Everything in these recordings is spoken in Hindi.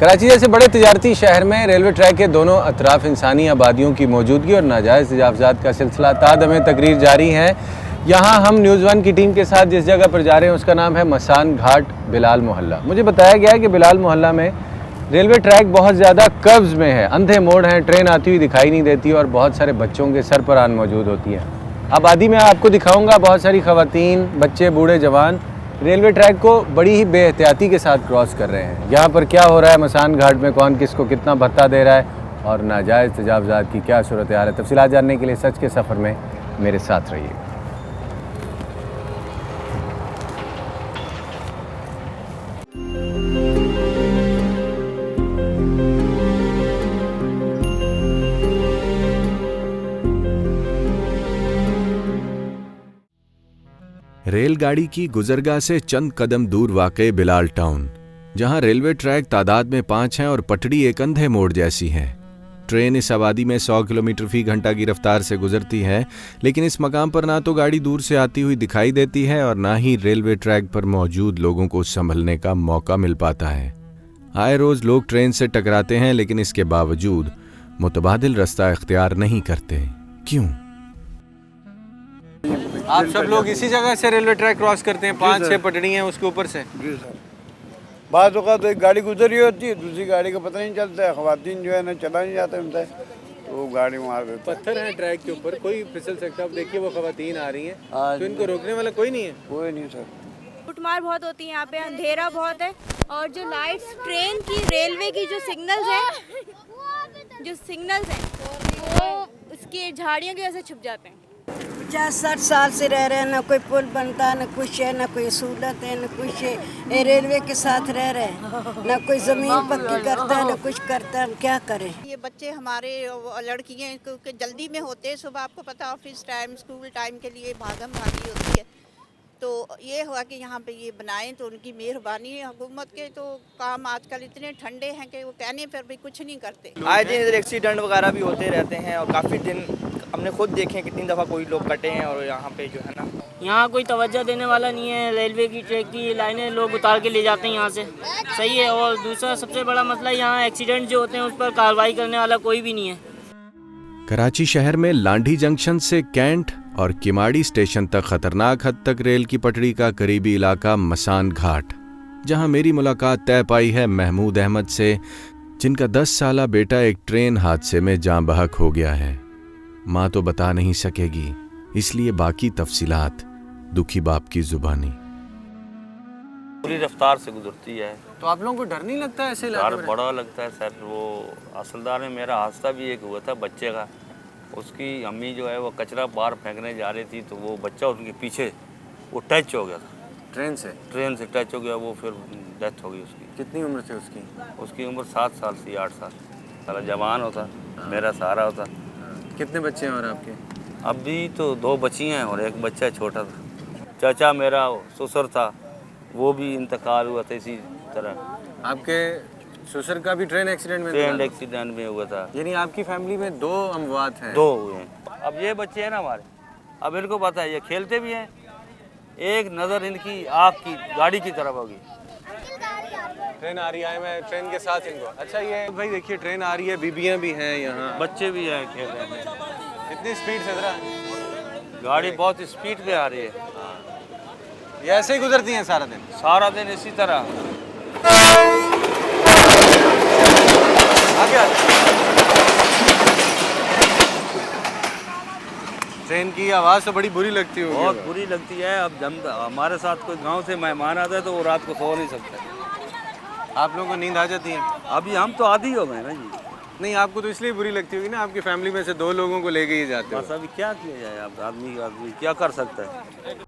कराची जैसे बड़े तिजारती शहर में रेलवे ट्रैक के दोनों अतराफ इंसानी आबादियों की मौजूदगी और नाजायज़ तजावुज़ात का सिलसिला तादमे तकरीर जारी है। यहाँ हम न्यूज़ वन की टीम के साथ जिस जगह पर जा रहे हैं उसका नाम है मसान घाट बिलाल मोहल्ला। मुझे बताया गया है कि बिलाल मोहल्ला में रेलवे ट्रैक बहुत ज़्यादा कर्व्स में है, अंधे मोड़ हैं, ट्रेन आती हुई दिखाई नहीं देती और बहुत सारे बच्चों के सरपरान मौजूद होती है। आबादी में आपको दिखाऊँगा बहुत सारी ख़वातीन, बच्चे, बूढ़े, जवान रेलवे ट्रैक को बड़ी ही बेहतियाती के साथ क्रॉस कर रहे हैं। यहाँ पर क्या हो रहा है, मसान घाट में कौन किसको कितना भत्ता दे रहा है और नाजायज़ तजावुज़ात की क्या सूरत हाल है, तफसीलात जानने के लिए सच के सफ़र में मेरे साथ रहिए। रेलगाड़ी की गुजरगाह से चंद कदम दूर वाक़े बिलाल टाउन, जहां रेलवे ट्रैक तादाद में 5 हैं और पटड़ी एक अंधे मोड़ जैसी है। ट्रेन इस आबादी में 100 किलोमीटर फी घंटा की रफ्तार से गुजरती है, लेकिन इस मकाम पर ना तो गाड़ी दूर से आती हुई दिखाई देती है और ना ही रेलवे ट्रैक पर मौजूद लोगों को संभलने का मौका मिल पाता है। आए रोज लोग ट्रेन से टकराते हैं, लेकिन इसके बावजूद मुतबादिल रास्ता इख्तियार नहीं करते। क्यों? आप सब लोग इसी जगह से रेलवे ट्रैक क्रॉस करते हैं? 5-6 पटड़ी हैं उसके ऊपर से। जी सर, बाद औक़ात तो एक गाड़ी गुजर रही होती है, दूसरी गाड़ी का पता नहीं चलता है, ख़वातीन जो है ना चला नहीं जाता उनसे, तो वो गाड़ी मार देता है। पत्थर हैं ट्रैक के ऊपर, कोई फिसल सकता है। अब देखिए वो ख़वातीन आ रही हैं, तो इनको रोकने वाला कोई नहीं है? कोई नहीं सर। लूटमार बहुत होती है यहाँ पे, अंधेरा बहुत है और जो लाइट्स ट्रेन की, रेलवे की जो सिग्नल्स हैं वो उसकी झाड़ियों की वजह से छुप जाते हैं। 50-60 साल से रह रहे हैं, ना कोई पुल बनता, ना कुछ है, ना कोई सहूलत है, ना कुछ है। ये रेलवे के साथ रह रहे हैं, ना कोई ज़मीन पक्की करता है, ना कुछ करता है। क्या करें? ये बच्चे हमारे लड़कियाँ क्योंकि जल्दी में होते हैं, सुबह आपको पता ऑफिस टाइम, स्कूल टाइम के लिए भागम भागी होती है, तो ये हुआ कि यहाँ पे ये बनाएं, तो उनकी मेहरबानी है हुकूमत के। तो काम आजकल इतने ठंडे हैं कि वो कहने पर भी कुछ नहीं करते। आए दिन इधर एक्सीडेंट वगैरह भी होते रहते हैं और काफ़ी दिन हमने खुद देखे कितनी दफ़ा कोई लोग कटे हैं और यहाँ पे जो है ना, यहाँ कोई तवज्जो देने वाला नहीं है। रेलवे की ट्रैक की लाइनें लोग उतार के ले जाते हैं यहाँ से, सही है। और दूसरा सबसे बड़ा मसला, यहाँ एक्सीडेंट जो होते हैं उस पर कार्रवाई करने वाला कोई भी नहीं है। कराची शहर में लांढी जंक्शन से कैंट और किमाड़ी स्टेशन तक खतरनाक हद तक रेल की पटड़ी का करीबी इलाका मसान घाट, जहां मेरी मुलाकात तय पाई है महमूद अहमद से, जिनका 10 साला बेटा एक ट्रेन हादसे में जाँ बहक हो गया है। माँ तो बता नहीं सकेगी, इसलिए बाकी तफसीलात दुखी बाप की जुबानी। पूरी रफ्तार से गुजरती है। तो आप लोगों को डर नहीं लगता ऐसे? डर बड़ा लगता है सर। वो असलदार में मेरा हादसा भी एक हुआ था बच्चे का। उसकी अम्मी जो है वो कचरा बाहर फेंकने जा रही थी, तो वो बच्चा उनके पीछे वो टच हो गया था ट्रेन से टच हो गया, वो फिर डेथ हो गई उसकी। कितनी उम्र थी उसकी? उसकी उम्र 7 साल थी, 8 साल। सारा जवान होता, मेरा सहारा होता। कितने बच्चे हैं और आपके? अभी तो 2 बच्ची हैं और एक बच्चा छोटा था। चाचा मेरा ससुर था, वो भी इंतकाल हुआ था इसी तरह। आपके ससुर का भी ट्रेन एक्सीडेंट में हुआ था। यानी आपकी फैमिली में 2 अमवात हैं? 2 हुए हैं। अब ये बच्चे हैं ना हमारे, अब इनको पता है ये खेलते भी हैं, एक नज़र इनकी आँख की गाड़ी की तरफ होगी। ट्रेन आ रही है, मैं ट्रेन के साथ इनको। अच्छा ये भाई देखिए ट्रेन आ रही है, बीबियाँ भी हैं यहाँ, बच्चे भी हैं, खेल रहे हैं। कितनी स्पीड से जरा? गाड़ी बहुत स्पीड पे आ रही है। ये ऐसे ही गुजरती हैं सारा दिन इसी तरह। आगे ट्रेन की आवाज़ तो बड़ी बुरी लगती है। बहुत बुरी लगती है। अब हमारे साथ कोई गांव से मेहमान आता है तो वो रात को सो नहीं सकते। आप लोगों को नींद आ जाती है? अभी हम तो आदी हो गए ना जी। नहीं, आपको तो इसलिए बुरी लगती होगी ना, आपकी फैमिली में से 2 लोगों को लेके ही जाते हो। बस अभी क्या किया जाए, अब आदमी क्या कर सकता है।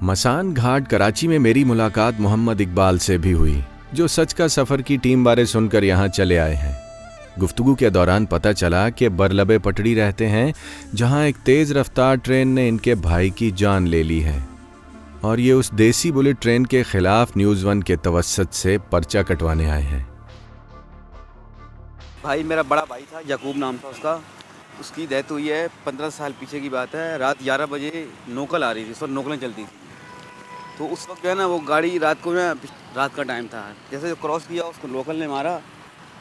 मसान घाट कराची में मेरी मुलाकात मोहम्मद इकबाल से भी हुई, जो सच का सफ़र की टीम बारे सुनकर यहाँ चले आए हैं। गुफ्तगू के दौरान पता चला कि बरलबे पटड़ी रहते हैं, जहाँ एक तेज़ रफ्तार ट्रेन ने इनके भाई की जान ले ली है और ये उस देसी बुलेट ट्रेन के खिलाफ न्यूज़ वन के तवस्सुत से पर्चा कटवाने आए हैं। भाई मेरा बड़ा भाई था, याकूब नाम था उसका, उसकी डेथ हुई है 15 साल पीछे की बात है। रात 11 बजे नोकल आ रही थी, उस वक्त नोकलें चलती थी। तो उस वक्त जो है ना वो गाड़ी रात को ना, रात का टाइम था, जैसे जो क्रॉस किया उसको लोकल ने मारा,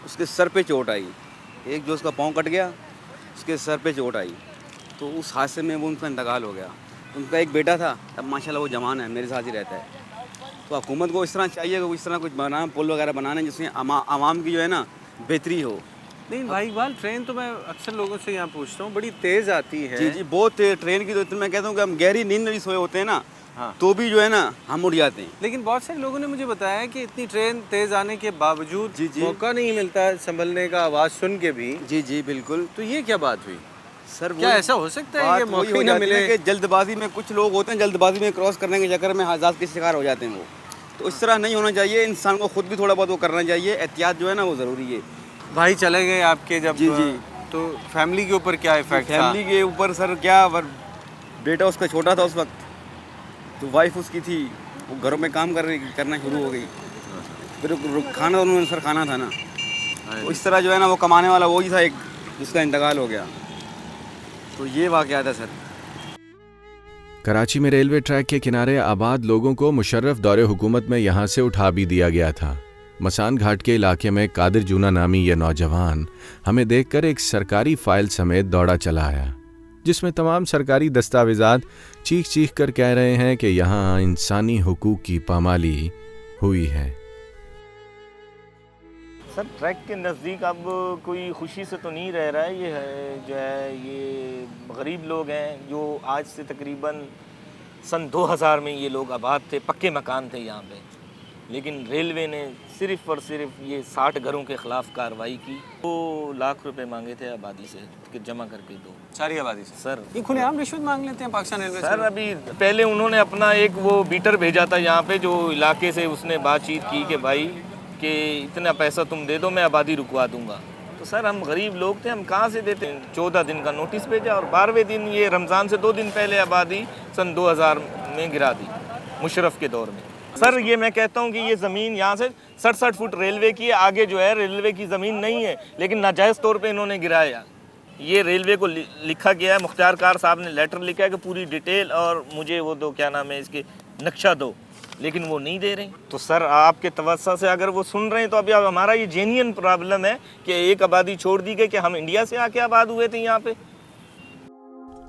उसके सर पे चोट आई। एक जो उसका पाँव कट गया, उसके सर पे चोट आई। तो उस हादसे में वो उनका इंतकाल हो गया। उनका एक बेटा था, अब माशाल्लाह वो जवान है, मेरे साथ ही रहता है। तो हुकूमत को इस तरह चाहिए कि वो इस तरह कुछ बनाना, पुल वगैरह बनाने जिसमें आवाम की जो है ना बेहतरी हो। नहीं भाई इकबाल, ट्रेन तो मैं अक्सर लोगों से यहाँ पूछता हूँ, बड़ी तेज़ आती है। जी जी, बहुत तेज ट्रेन की। तो मैं कहता हूँ कि हम गहरी नींद में भी सोए होते हैं ना, हाँ, तो भी जो है ना हम उड़ जाते हैं। लेकिन बहुत सारे लोगों ने मुझे बताया कि इतनी ट्रेन तेज़ आने के बावजूद जी जी मौका नहीं मिलता है संभलने का, आवाज़ सुन के भी। जी जी बिल्कुल। तो ये क्या बात हुई सर? क्या ऐसा हो सकता है कि मौका ना मिले? कि जल्दबाजी में कुछ लोग होते हैं, जल्दबाजी में क्रॉस करने के चक्कर में हादसा के शिकार हो जाते हैं वो। तो इस तरह नहीं होना चाहिए, इंसान को खुद भी थोड़ा बहुत वो करना चाहिए, एहतियात जो है ना वो ज़रूरी है। भाई चले गए आपके जब? जी जी। तो फैमिली के ऊपर क्या इफेक्ट था? फैमिली के ऊपर सर क्या, बेटा उसका छोटा था उस वक्त, तो वाइफ उसकी थी, वो घरों में काम करना शुरू हो गई। फिर खाना उन्होंने सर खाना था ना, तो इस तरह जो है ना वो कमाने वाला वही था एक, जिसका इंतकाल हो गया। तो ये वाक़या था सर। कराची में रेलवे ट्रैक के किनारे आबाद लोगों को मुशर्रफ दौरे हुकूमत में यहाँ से उठा भी दिया गया था। मसान घाट के इलाके में कादिर जूना नामी यह नौजवान हमें देखकर एक सरकारी फाइल समेत दौड़ा चला आया, जिसमें तमाम सरकारी दस्तावेजात चीख चीख कर कह रहे हैं कि यहाँ इंसानी हुकूक की पामाली हुई है। सर ट्रैक के नज़दीक अब कोई खुशी से तो नहीं रह रहा है। ये है जो है ये गरीब लोग हैं जो आज से तकरीबन सन 2000 में ये लोग आबाद थे, पक्के मकान थे यहाँ पे, लेकिन रेलवे ने सिर्फ और सिर्फ ये 60 घरों के ख़िलाफ़ कार्रवाई की। 2 लाख रुपए मांगे थे आबादी से कि जमा करके दो, सारी आबादी से। सर ये खुलेआम रिश्वत मांग लेते हैं पाकिस्तान रेलवे से। सर अभी पहले उन्होंने अपना एक वो बीटर भेजा था यहाँ पे, जो इलाके से उसने बातचीत की कि भाई कि इतना पैसा तुम दे दो, मैं आबादी रुकवा दूंगा। तो सर हम गरीब लोग थे, हम कहाँ से देते? 14 दिन का नोटिस भेजा और 12वें दिन ये रमज़ान से 2 दिन पहले आबादी सन 2000 में गिरा दी मुशर्रफ के दौर में। सर ये मैं कहता हूँ कि ये ज़मीन यहाँ से 67 फुट रेलवे की है, आगे जो है रेलवे की ज़मीन नहीं है, लेकिन नाजायज़ तौर पे इन्होंने गिराया। ये रेलवे को लिखा गया है, मुख्तार कार साहब ने लेटर लिखा है कि पूरी डिटेल और मुझे वो दो, क्या नाम है इसके, नक्शा दो, लेकिन वो नहीं दे रहे। तो सर आपके तवज्जो से अगर वो सुन रहे हैं तो अभी अब हमारा ये जेन्युइन प्रॉब्लम है कि एक आबादी छोड़ दी गई कि हम इंडिया से आके आबाद हुए थे यहाँ पे।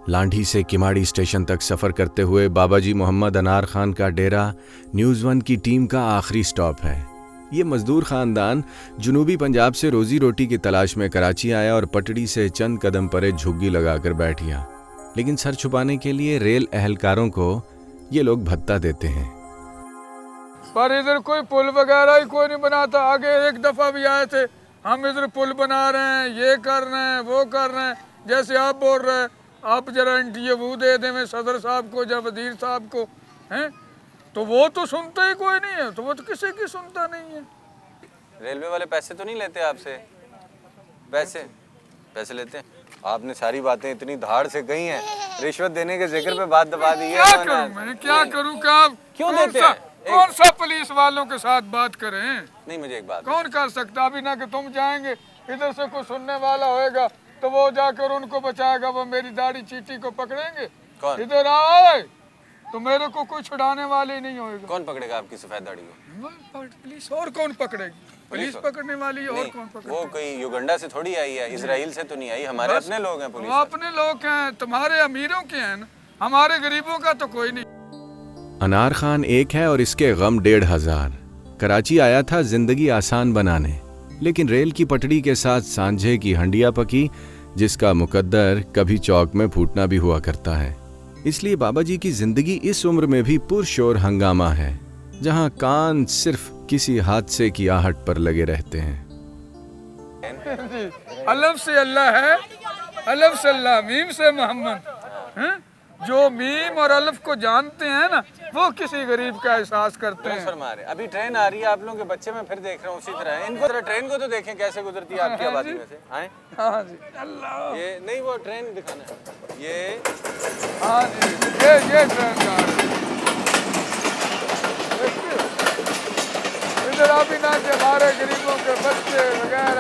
लांढी से किमाड़ी स्टेशन तक सफ़र करते हुए बाबाजी मोहम्मद अनार खान का डेरा न्यूज़ 1 की टीम का आखिरी स्टॉप है। ये मजदूर ख़ानदान जनूबी पंजाब से रोज़ी रोटी की तलाश में कराची आया और पटड़ी से चंद कदम परे झुग्गी लगाकर बैठ गया, लेकिन सर छुपाने के लिए रेल एहलकारों को ये लोग भत्ता देते हैं। पर इधर कोई पुल वगैरह ही कोई नहीं बनाता। आगे एक दफ़ा भी आए थे, हम इधर पुल बना रहे हैं, ये कर रहे हैं, वो कर रहे हैं, जैसे आप बोल रहे हैं आप जरा इंटरव्यू दे दें सदर साहब को या वजीर साहब को, हैं तो वो तो सुनता ही कोई नहीं है, तो वो तो किसी की सुनता नहीं है। रेलवे वाले पैसे तो नहीं लेते आपसे? पैसे लेते हैं। आपने सारी बातें इतनी धाड़ से कही हैं, रिश्वत देने के जिक्र पे बात दबा दी है। क्या करूं मैं, क्या करूं? क्या क्यों देते हैं? कौन सा पुलिस वालों के साथ बात करें? नहीं मुझे एक बात, कौन कर सकता? अभी ना कि तुम जाएंगे इधर से कोई सुनने वाला होएगा तो वो जाकर उनको बचाएगा, वो मेरी दाढ़ी चीटी को पकड़ेंगे। कौन? इधर आए तो मेरे को कोई छुड़ाने वाले नहीं होएगा। कौन पकड़ेगा आपकी सफेद दाढ़ी को? पुलिस। और कौन पकड़ेगी? पुलिस पकड़ने वाली और कौन पकड़ेगा? वो कोई युगांडा से थोड़ी आई है, इजराइल से तो नहीं आई, हमारे अपने लोग हैं। पुलिस अपने लोग हैं, तुम्हारे अमीरों के हैं, हमारे गरीबों का तो कोई नहीं। अनार खान एक है और इसके गम 1500। कराची आया था जिंदगी आसान बनाने, लेकिन रेल की पटड़ी के साथ सांझे की हंडिया पकी, जिसका मुकद्दर कभी चौक में फूटना भी हुआ करता है। इसलिए बाबा जी की जिंदगी इस उम्र में भी पुरशोर हंगामा है, जहां कान सिर्फ किसी हादसे की आहट पर लगे रहते हैं। अलफ से अल्लाह है, अलफ से अल्लाह, मीम से मोहम्मद। जो मीम और अलफ को जानते हैं ना, वो किसी गरीब का एहसास करते हैं। अभी ट्रेन आ रही है, आप लोगों के बच्चे मैं फिर देख रहा हूँ उसी तरह। इनको जरा ट्रेन को तो देखें कैसे गुजरती है आपकी आबादी में से। आए? हाँ जी। अल्लाह, ये नहीं वो ट्रेन दिखाना है ये। हाँ जी, ये ट्रेन जा रही है। इधर अभी ना कि हमारे गरीबों के बच्चे वगैरह।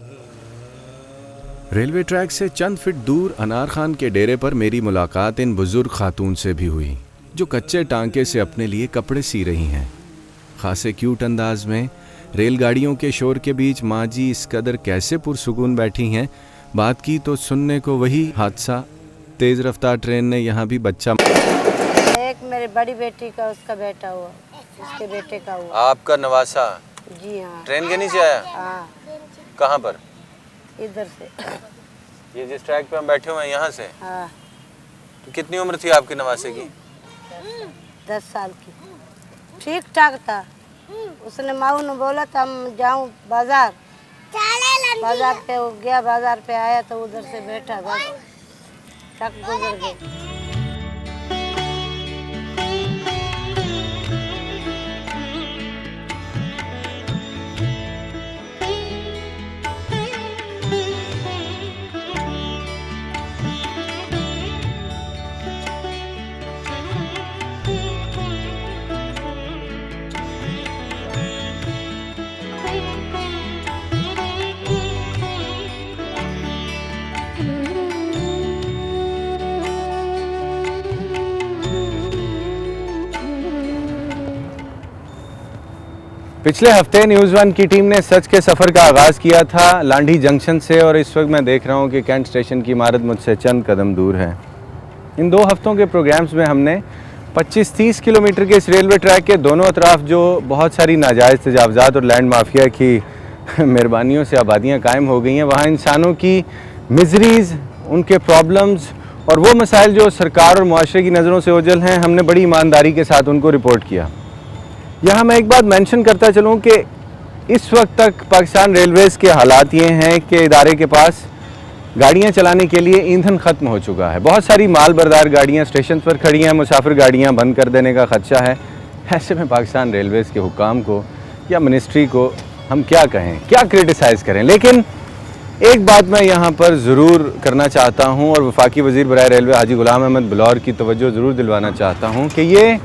रेलवे ट्रैक से चंद फीट दूर अनार खान के डेरे पर मेरी मुलाकात इन बुजुर्ग खातून से भी हुई जो कच्चे टांके से अपने लिए कपड़े सी रही हैं। खासे क्यूट अंदाज में रेलगाड़ियों के शोर के बीच माँ जी इस कदर कैसे पुरसुकून बैठी हैं। बात की तो सुनने को वही हादसा, तेज रफ्तार ट्रेन ने यहाँ भी बच्चा। एक मेरी बड़ी बेटी का उसका बेटा हुआ, उसके बेटे का हुआ। आपका नवासा? जी हाँ। ट्रेन के नीचे आया? हाँ। कहाँ पर? इधर से। ये जिस ट्रैक पे हम बैठे हुए हैं यहाँ से? हाँ। तो कितनी उम्र थी आपके नवासे की? 10 साल की। ठीक ठाक था। उसने माऊ ने बोला था हम जाऊं बाजार पे, वो गया बाजार पे, आया तो उधर से बैठा, बस ट्रक गुजर गई। पिछले हफ्ते न्यूज़ वन की टीम ने सच के सफ़र का आगाज़ किया था लांढी जंक्शन से और इस वक्त मैं देख रहा हूं कि कैंट स्टेशन की इमारत मुझसे चंद कदम दूर है। इन 2 हफ्तों के प्रोग्राम्स में हमने 25-30 किलोमीटर के इस रेलवे ट्रैक के दोनों अतराफ जो बहुत सारी नाजायज़ तजावज़ात और लैंड माफिया की मेहरबानियों से आबादियाँ कायम हो गई हैं, वहाँ इंसानों की मिजरीज़, उनके प्रॉब्लम्स और वो मसाइल जो सरकार और मुआशरे की नज़रों से ओझल हैं, हमने बड़ी ईमानदारी के साथ उनको रिपोर्ट किया। यहाँ मैं एक बात मेंशन करता चलूँ कि इस वक्त तक पाकिस्तान रेलवेज़ के हालात ये हैं कि इदारे के पास गाड़ियाँ चलाने के लिए ईंधन ख़त्म हो चुका है। बहुत सारी माल बरदार गाड़ियाँ स्टेशन पर खड़ी हैं, मुसाफिर गाड़ियाँ बंद कर देने का ख़दशा है। ऐसे में पाकिस्तान रेलवेज़ के हुक्काम को या मिनिस्ट्री को हम क्या कहें, क्या क्रिटिसाइज़ करें। लेकिन एक बात मैं यहाँ पर ज़रूर करना चाहता हूँ और वफाकी वज़ीर बराए रेलवे हाजी गुलाम अहमद बलौर की तवज्जो ज़रूर दिलवाना चाहता हूँ कि ये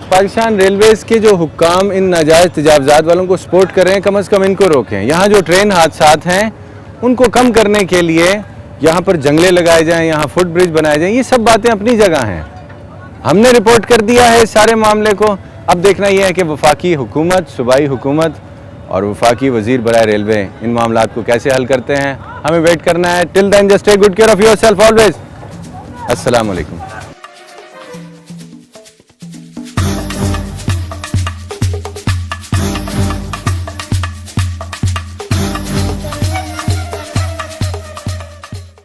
पाकिस्तान रेलवेज़ के जो हुक्काम इन नाजायज़ तजावज़ात वालों को सपोर्ट कर रहे हैं, कम अज़ कम इनको रोकें। यहाँ जो ट्रेन हादसात हैं उनको कम करने के लिए यहाँ पर जंगले लगाए जाएँ, यहाँ फुट ब्रिज बनाए जाएँ, ये सब बातें अपनी जगह हैं। हमने रिपोर्ट कर दिया है इस सारे मामले को। अब देखना यह है कि वफाकी हुकूमत, सूबाई हुकूमत और वफाकी वज़ीर बराए रेलवे इन मामलात को कैसे हल करते हैं, हमें वेट करना है। Till then just take good care of yourself always. अस्सलाम वालेकुम।